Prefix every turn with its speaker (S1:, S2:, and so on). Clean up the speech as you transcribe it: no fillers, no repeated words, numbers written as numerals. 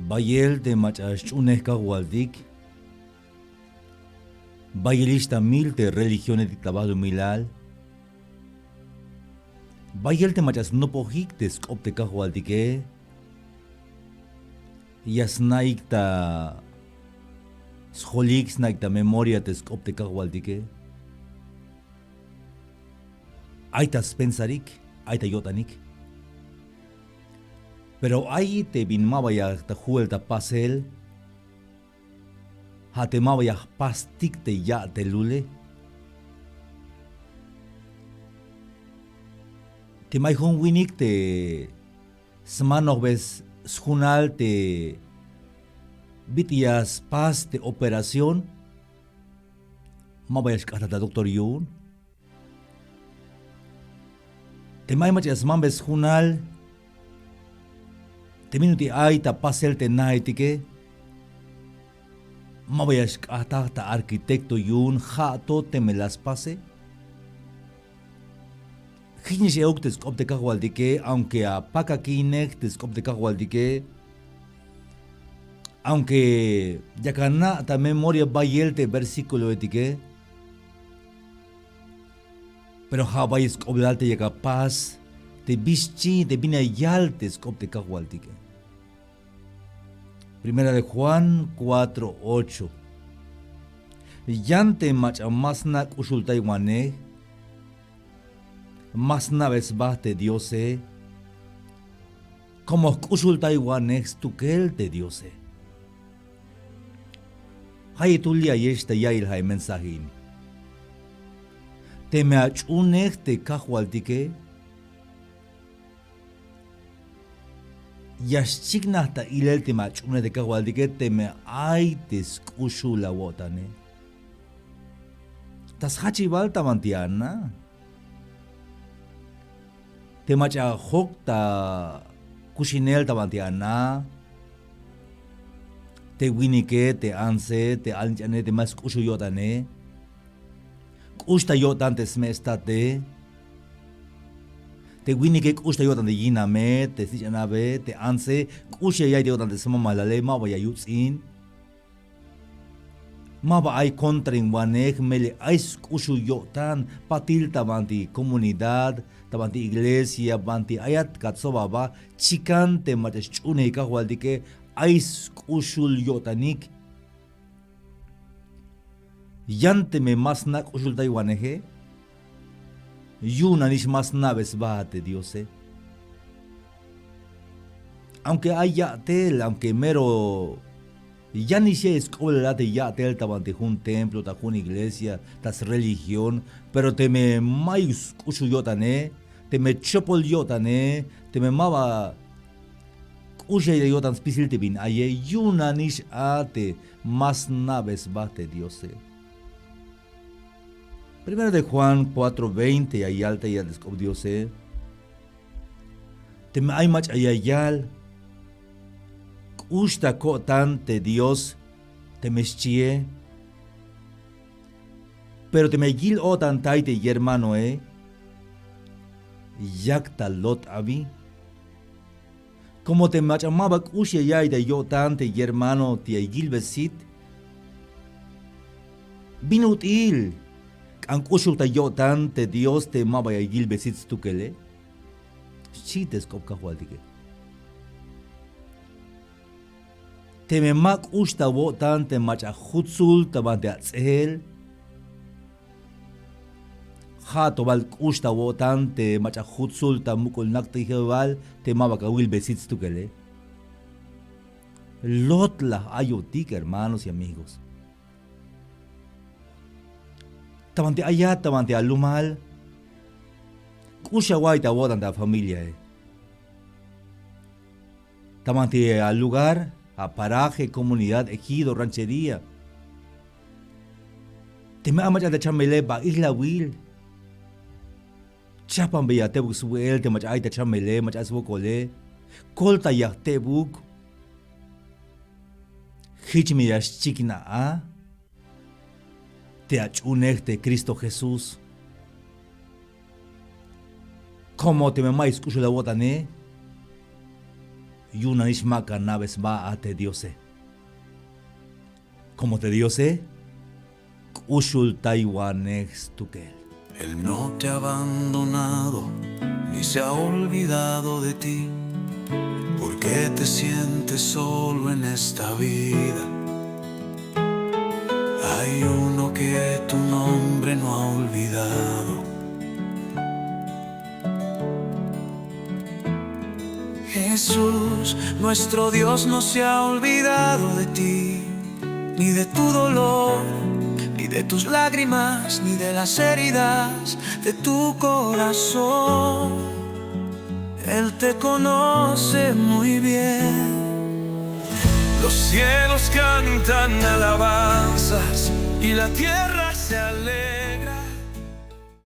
S1: Bayel de machachuneka waldik. Bayelista mil de religiones de trabajo milal. Bayel de machas no pojik de skopteka waldike. Yasnaik ta scholik snaik ta memoria de skopteka waldike. Aita spensarik, aita yotanik. Pero ahí te bin mabaya ta juel ta pasel. Hate mabaya pastik te ya te lule. Te mai hon winik te smanovbes schunal te bitias pas te operación. Mabaya skata ta doctor yun. Te mai machas mambes schunal. Te minuti ay ta pasel te naitike. Mabayash kata ta arquitecto yun jato te me las pase. Hinish euk te skop de kahualdike, aunque a paka kinek te skop de kahualdike. Aunque yakana ta memoria bayel te versículo etike. Pero habay skop te yaka paz. Te bischi te bina yalte skop de kahualdike. Primera de Juan 4:8. Yante macha masnak usultai wane. Masna besbate Diose. Como usultai wane stukel de Diose. Hay tulia yesta yail hay mensahin. Te me achunek te kahualdike. Yashchikna ta ilel te machune de kahualdike te me ay te skushu la wotane. Tas hachival tamantiana. Te macha hok ta kushinel tamantiana. Te winike, te anse, te anchane, te mas kushu yotane. Kushta yotan te smestate. Te winike kushta yotan de yiname, te sichanabe, te anse, kusha yay de yotan de samamalale, maba ya yutsin. Maba ay kontring wanek, mele ay kushu yotan, patil tabanti comunidad, tabanti iglesia, banti ayat katsobaba, chikan te mates chune kahualdike, ay kushul yotanik. Yante me masnak ushul taiwaneje. Yuna nish más naves bate Diose. Aunque haya tel, aunque mero ya ni se escuela de ya tel tabante un templo, ta una iglesia, tas religión, pero te me mayus kushu yotane, te me chopol yotane, te me maba kusha de yotan spisil te bin aye yuna nish ate más naves bate Diose. Primero de Juan 4:20 y alta y al Diose. Te me hay mach ayayal. Usta ko tante Dios te meschie. Pero te me gil o tantaite y hermano yakta lot abi. Como te mach amaba kusha yay de yo tante y hermano te gil besit. Binutil. Ang kusuk ta yotan te Dios te mabaya gil besits tukele. Chites kop kahualdike. Te me mak usta wotan te macha hutsul ta bande atzehel. Hato bal usta wotan te macha hutsul ta mukul nakti heval te mabaka wil besits tukele. Lotla ayotik, hermanos y amigos. Tamante ayat, tamante alumal. Kusha guaita wotan da familia. Tamante al lugar, a paraje, comunidad, ejido, ranchería. Te me amacha de chamele ba isla wil. Chapan beya tebuk suel, te macha aita chamele, macha asbokole. Kolta ya tebuk. Hichmiyash chikina a. Te achunek de Cristo Jesús. Como te me mais kushu la wotane. y una nishmaka naves ma ate diose. Como te diose, ushul taiwanex tukel.
S2: Él no te ha abandonado ni se ha olvidado de ti. ¿Por qué te sientes solo en esta vida? Hay uno que tu nombre no ha olvidado. Jesús, nuestro Dios no se ha olvidado de ti, ni de tu dolor, ni de tus lágrimas, ni de las heridas de tu corazón. Él te conoce muy bien. Los cielos cantan alabanzas y la tierra se alegra.